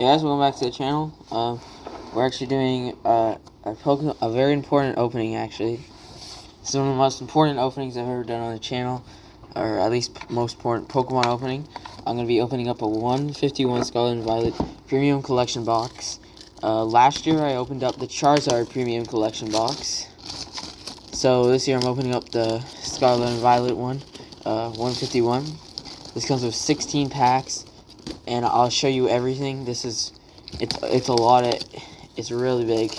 Hey guys, welcome back to the channel. We're actually doing a very important opening. Actually, it's one of the most important openings I've ever done on the channel, or at least most important Pokemon opening. I'm gonna be opening up a 151 Scarlet and Violet Premium Collection box. Last year I opened up the Charizard Premium Collection box. So this year I'm opening up the Scarlet and Violet one, 151. This comes with 16 packs. And I'll show you everything. It's a lot of, it's really big.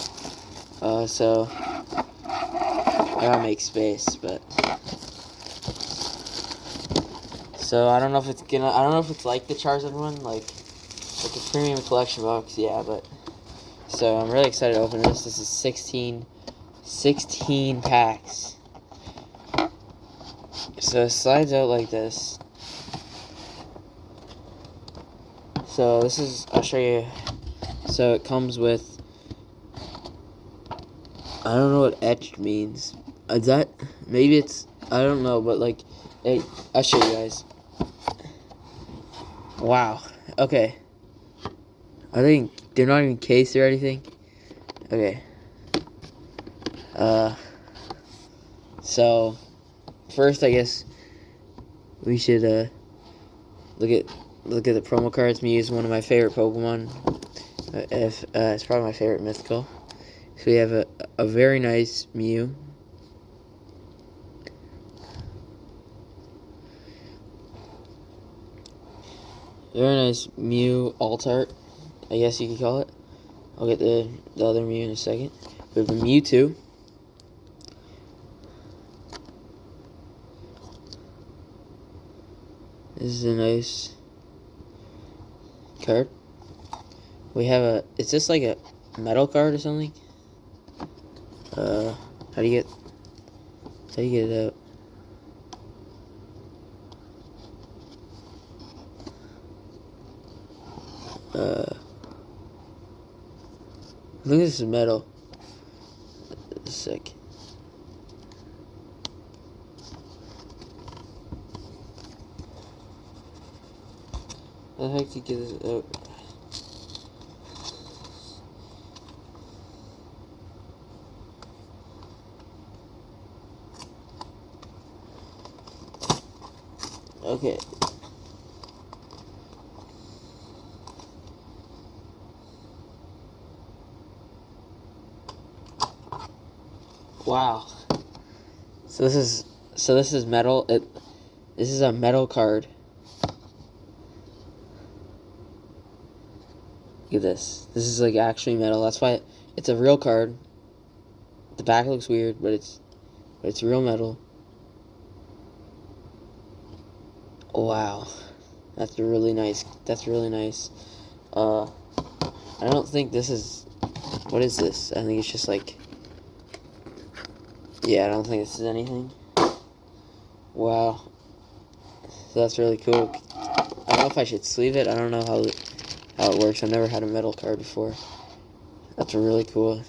So I gotta make space, but so I don't know if it's like the Charizard one, like the premium collection box, yeah. But so I'm really excited to open this. This is 16 packs. So it slides out like this. So this is, I'll show you. So it comes with, I don't know what etched means. Is that, maybe it's, I don't know, but like, hey, I'll show you guys. Wow. Okay. I think they're not even cased or anything. Okay. So first I guess we should look at the promo cards. Mew is one of my favorite Pokemon. It's probably my favorite mythical. So we have a very nice Mew. Very nice Mew alt-art, I guess you could call it. I'll get the other Mew in a second. We have a Mewtwo. This is a nice card. We have is this like a metal card or something? How do you get it out? I think this is metal. Sick. How the heck do you get this out? Okay. Wow. So this is metal. This is a metal card. Look at this. This is like actually metal. That's why it's a real card. The back looks weird, but it's real metal. Wow. That's really nice. That's really nice. I don't think this is, what is this? I think it's just like, yeah, I don't think this is anything. Wow. So that's really cool. I don't know if I should sleeve it. I don't know how it works. I've never had a metal card before. That's really cool.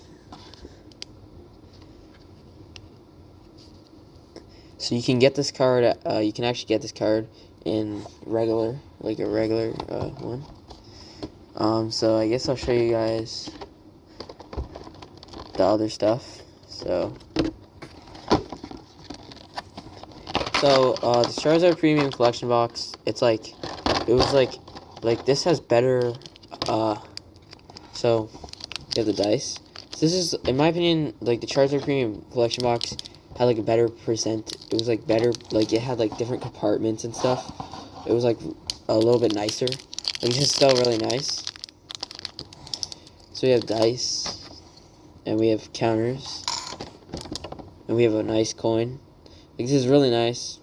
So you can get this card, you can actually get this card in regular, like a regular one. So I guess I'll show you guys the other stuff. So the Charizard Premium Collection box, it was like this has better, so you have the dice. So this is, in my opinion, like the Charizard Premium Collection box had like a better percent. It was like better, like it had like different compartments and stuff. It was like a little bit nicer. Like this is still really nice. So we have dice, and we have counters, and we have a nice coin. Like this is really nice.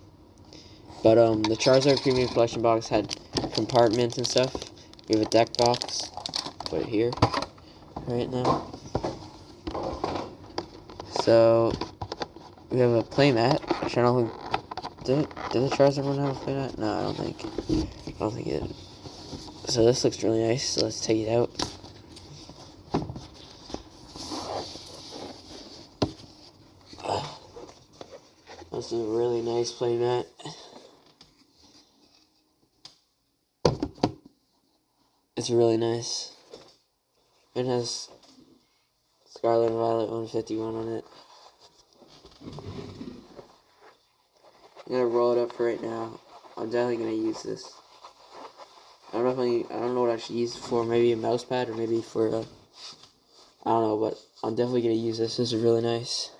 But the Charizard Premium Collection box had compartments and stuff. We have a deck box. Put it here right now. So we have a playmat. Which I don't think, did the Charizard one have a playmat? No, I don't think it did. So this looks really nice. So let's take it out. This is a really nice playmat. It's really nice. It has Scarlet and Violet 151 on it. I'm gonna roll it up for right now. I'm definitely gonna use this. I don't know what I should use it for. Maybe a mouse pad or maybe for a, I don't know, but I'm definitely gonna use this. This is really nice.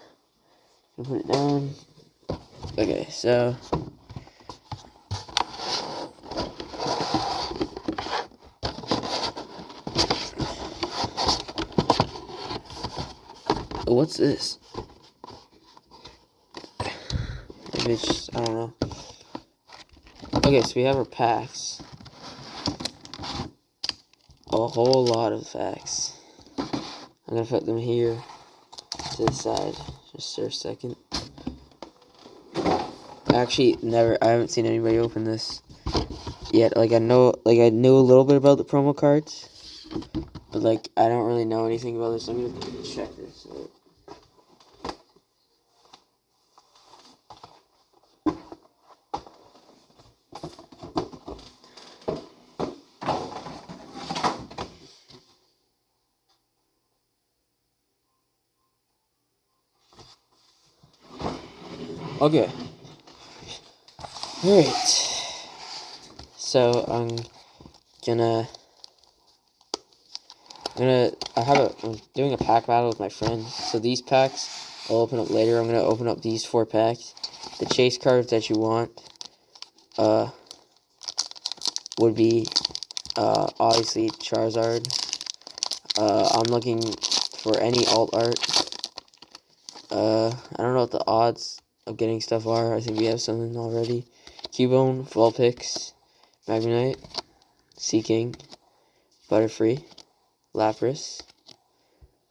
I'm gonna put it down. Okay, so what's this? Maybe it's just, I don't know. Okay, so we have our packs. A whole lot of packs. I'm gonna put them here to the side just for a second. I haven't seen anybody open this yet. Like I knew a little bit about the promo cards, but like I don't really know anything about this. I'm gonna check this out. Okay. Alright. So I'm doing a pack battle with my friends. So these packs I'll open up later. I'm gonna open up these 4 packs. The chase cards that you want would be obviously Charizard. I'm looking for any alt art. I don't know what the odds of getting stuff are. I think we have something already. Cubone, Vulpix, Magnemite, Seaking, Butterfree, Lapras.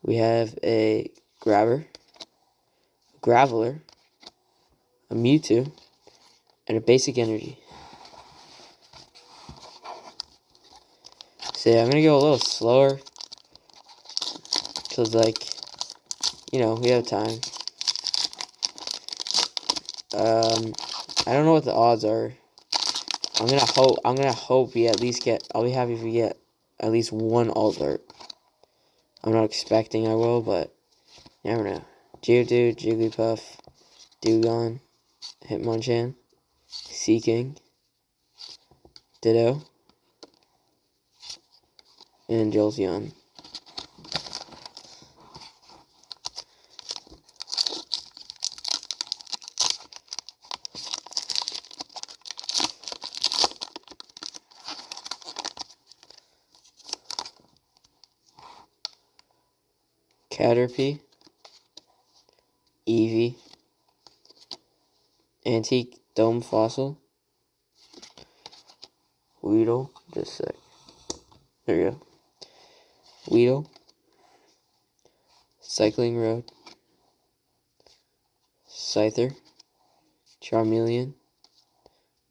We have a Graveler, a Mewtwo, and a Basic Energy. So yeah, I'm gonna go a little slower, cause like, you know, we have time. I don't know what the odds are. I'm gonna hope we at least get. I'll be happy if we get at least one alt art. I'm not expecting I will, but you never know. Geodude, Jigglypuff, Dewgong, Hitmonchan, Seaking, Ditto, and Jolteon. Caterpie, Eevee, Antique Dome Fossil, Weedle, just a sec. There you go. Weedle, Cycling Road, Scyther, Charmeleon,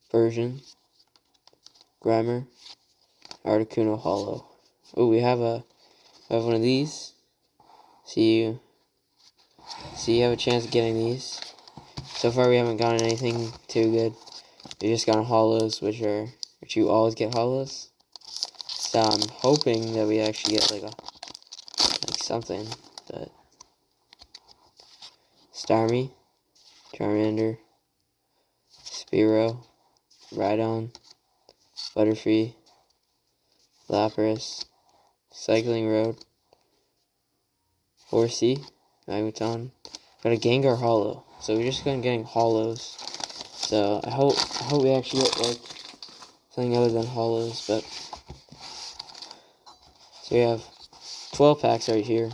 Persian, Grimer, Articuno Hollow. Oh, we have one of these. See you have a chance of getting these. So far we haven't gotten anything too good. We just gotten hollows, which you always get hollows. So I'm hoping that we actually get like something. But Starmie, Charmander, Spearow, Rhydon, Butterfree, Lapras, Cycling Road, Horsey, Magneton. Got a Gengar Hollow. So we're just getting hollows. So I hope we actually get like something other than hollows. But so we have 12 packs right here.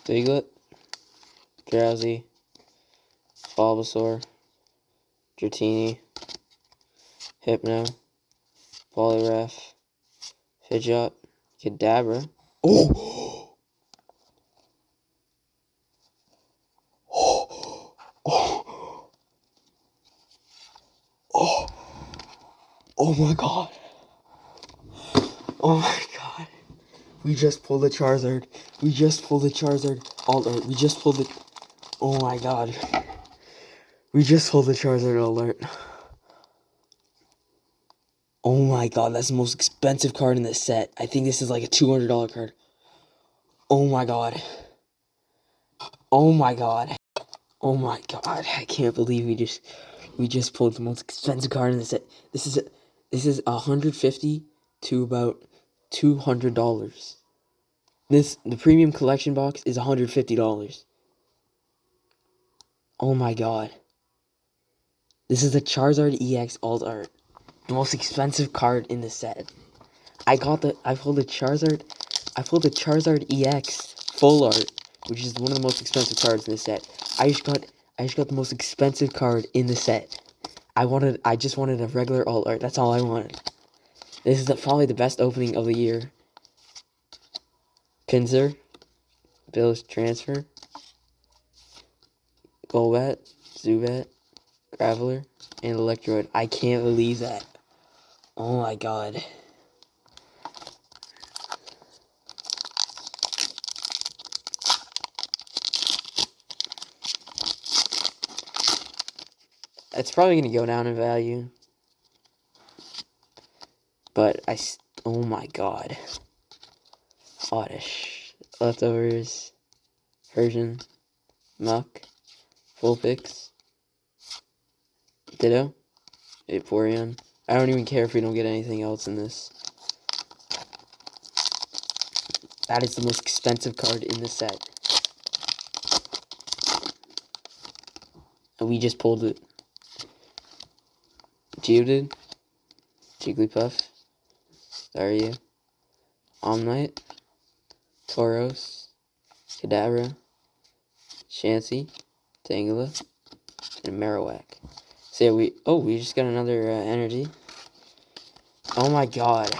Diglett, Drowsy, Bulbasaur, Dratini, Hypno, Poliwrath, Pidgeot, Kadabra. Oh! Oh! Oh! Oh! Oh my god! Oh my god! We just pulled the Charizard. We just pulled the Charizard alt art. We just pulled the... Oh my god. We just pulled the Charizard alt art. Oh my god, that's the most expensive card in this set. I think this is like a $200 card. Oh my god. Oh my god. Oh my god. I can't believe we just pulled the most expensive card in this set. This is $150 to about $200. The premium collection box is $150. Oh my god. This is the Charizard EX alt art. The most expensive card in the set. I pulled the Charizard EX full art, which is one of the most expensive cards in the set. I just got the most expensive card in the set. I just wanted a regular alt art. That's all I wanted. This is probably the best opening of the year. Pinsir, Bill's Transfer, Golbat, Zubat, Graveler, and Electrode. I can't believe that. Oh my god. It's probably going to go down in value. But oh my god. Oddish. Leftovers. Version. Muck. Full picks. Ditto. Vaporeon. I don't even care if we don't get anything else in this. That is the most expensive card in the set. And we just pulled it. Geodude. Jigglypuff. Staryu. Omnite. Tauros. Kadabra. Chansey. Tangela. And Marowak. So yeah, we just got another energy. Oh my god.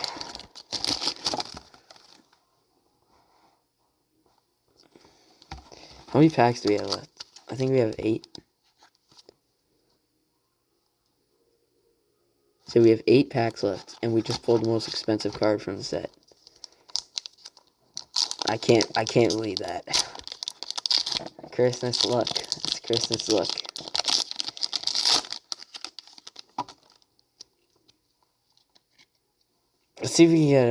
How many packs do we have left? I think we have 8. So we have 8 packs left, and we just pulled the most expensive card from the set. I can't believe that. Christmas luck. It's Christmas luck. Let's see if we can get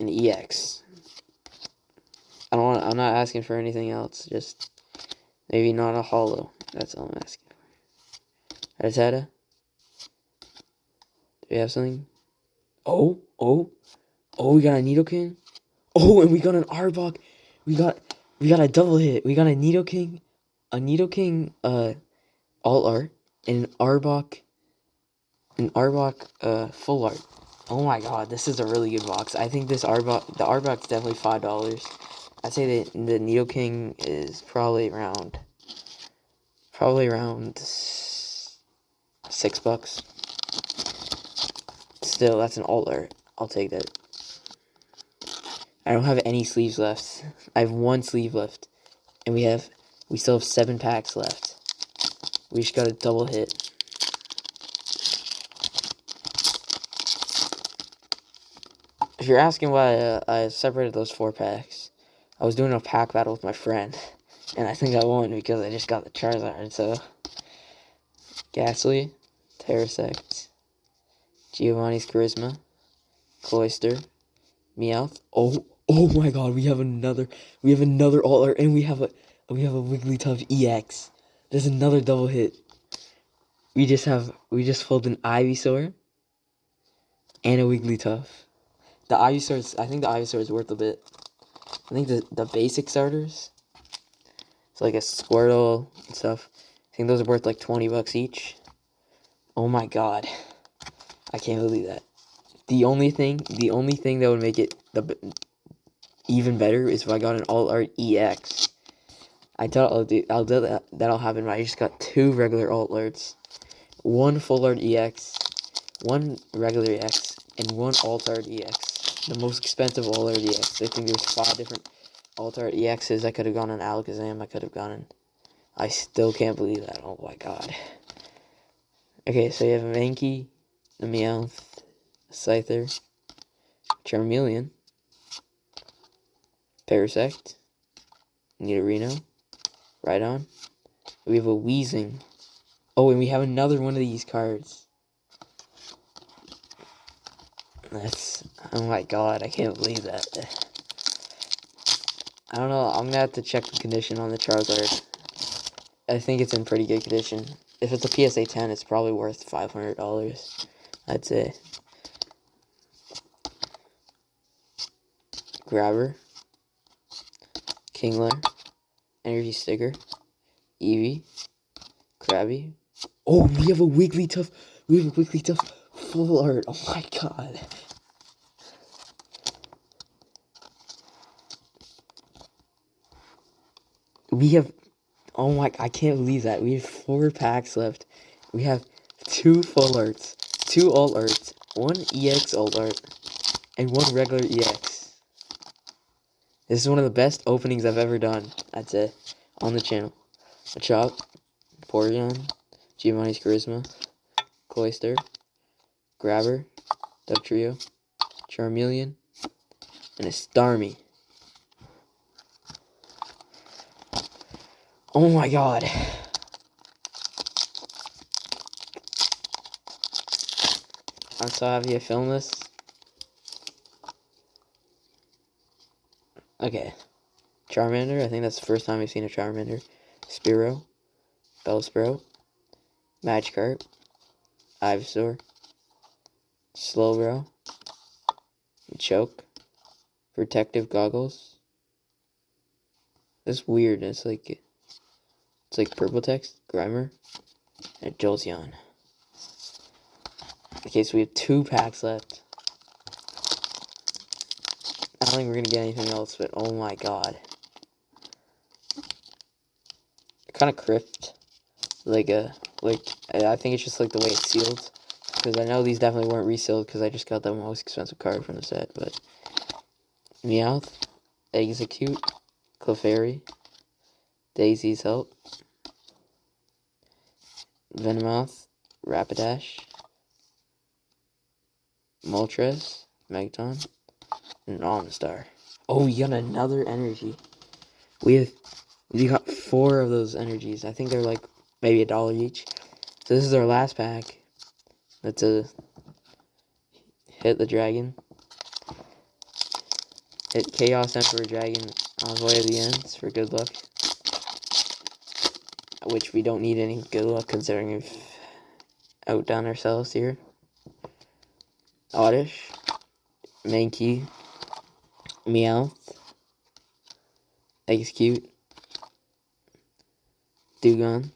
an EX. I'm not asking for anything else. Just maybe not a holo. That's all I'm asking for. Rattata. Do we have something? Oh, we got a Nidoking. Oh, and we got an Arbok. We got a double hit. We got a Nidoking alt art, and an Arbok full art. Oh my god, this is a really good box. I think the Arbok's definitely $5. I'd say the Nidoking is probably around $6. Still, that's an alt art. I'll take that. I don't have any sleeves left. I have 1 sleeve left. And we still have 7 packs left. We just got a double hit. If you're asking why I separated those 4 packs, I was doing a pack battle with my friend. And I think I won because I just got the Charizard. So, Ghastly, Terrasect, Giovanni's Charisma, Cloyster, Meowth. Oh my god, we have another alt art, and we have a Wigglytuff EX. There's another double hit. We just pulled an Ivysaur and a Wigglytuff. I think the Ivysaur is worth a bit. I think the basic starters, it's like a Squirtle and stuff. I think those are worth like $20 each. Oh my god, I can't believe that. The only thing that would make it even better is if I got an alt art EX. I thought that'll happen, but I just got 2 regular alt arts, 1 full art EX, 1 regular EX, and 1 alt art EX. The most expensive alt art EX. I think there's 5 different alt art EXs. I could have gone on Alakazam. I could have gone in. I still can't believe that. Oh my god. Okay, so you have a Mankey, a Meowth, a Scyther, Charmeleon, Parasect, Nidorino, Rhydon. We have a Weezing. Oh, and we have another one of these cards. That's, oh my god, I can't believe that. I don't know, I'm gonna have to check the condition on the Charizard. I think it's in pretty good condition. If it's a PSA 10, it's probably worth $500, I'd say. Grabber, Kingler, Energy Sticker, Eevee, Krabby. Oh, we have a Wigglytuff. We have a Wigglytuff full art. Oh my god. We have, oh my, I can't believe that. We have 4 packs left. We have 2 full arts, 2 alt arts, 1 EX alt art, and 1 regular EX. This is one of the best openings I've ever done, I'd say, on the channel. Machop, Porygon, Giovanni's Charisma, Cloyster, Grabber, Dugtrio, Charmeleon, and a Starmie. Oh my god. I'm so happy I filmed this. Okay. Charmander, I think that's the first time I've seen a Charmander. Spearow, Bellsprout, Magikarp, Ivysaur, Slowbro, Choke, Protective Goggles. That's weird. It's like purple text, Grimer, and Jolteon. Okay, so we have 2 packs left. I don't think we're gonna get anything else, but oh my god. Kind of crypt. I think it's just like the way it's sealed. Because I know these definitely weren't resealed because I just got the most expensive card from the set, but Meowth, Execute, Clefairy, Daisy's Help, Venomoth, Rapidash, Moltres, Magneton, and Omastar. Oh, we got another energy. We got 4 of those energies. I think they're like maybe $1 each. So this is our last pack. Let's hit the dragon. Hit Chaos Emperor Dragon on his way to the ends for good luck. Which we don't need any good luck considering we've outdone ourselves here. Oddish, Mankey, Meowth, Execute, Dewgong,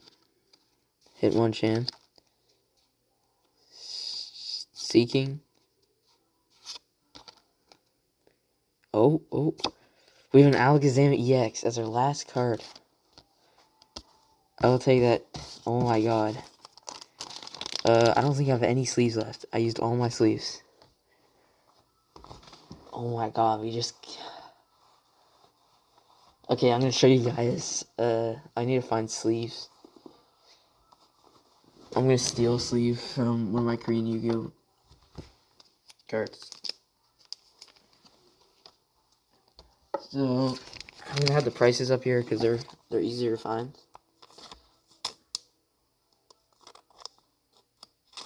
Hitmonchan, Seeking. Oh, we have an Alakazam EX as our last card. I will take that. Oh my god. I don't think I have any sleeves left. I used all my sleeves. Oh my god, we just... Okay, I'm gonna show you guys. I need to find sleeves. I'm gonna steal a sleeve from one of my Korean Yu-Gi-Oh cards. So, I'm gonna have the prices up here because they're easier to find.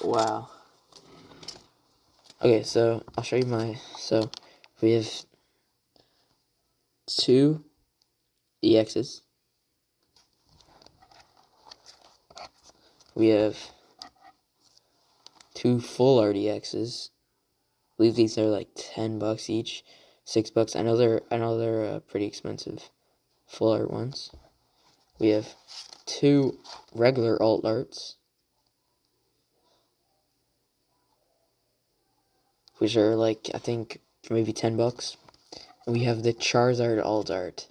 Wow. Okay, so I'll show you my... So, we have 2 EXs. We have 2 full art EXs. I believe these are like $10 each, $6. I know they're pretty expensive full art ones. We have 2 regular alt arts, which are like I think maybe $10. And we have the Charizard alt art,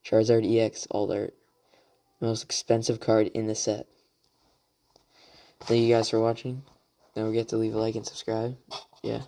Charizard EX alt art, most expensive card in the set. Thank you guys for watching. Don't forget to leave a like and subscribe. Yeah.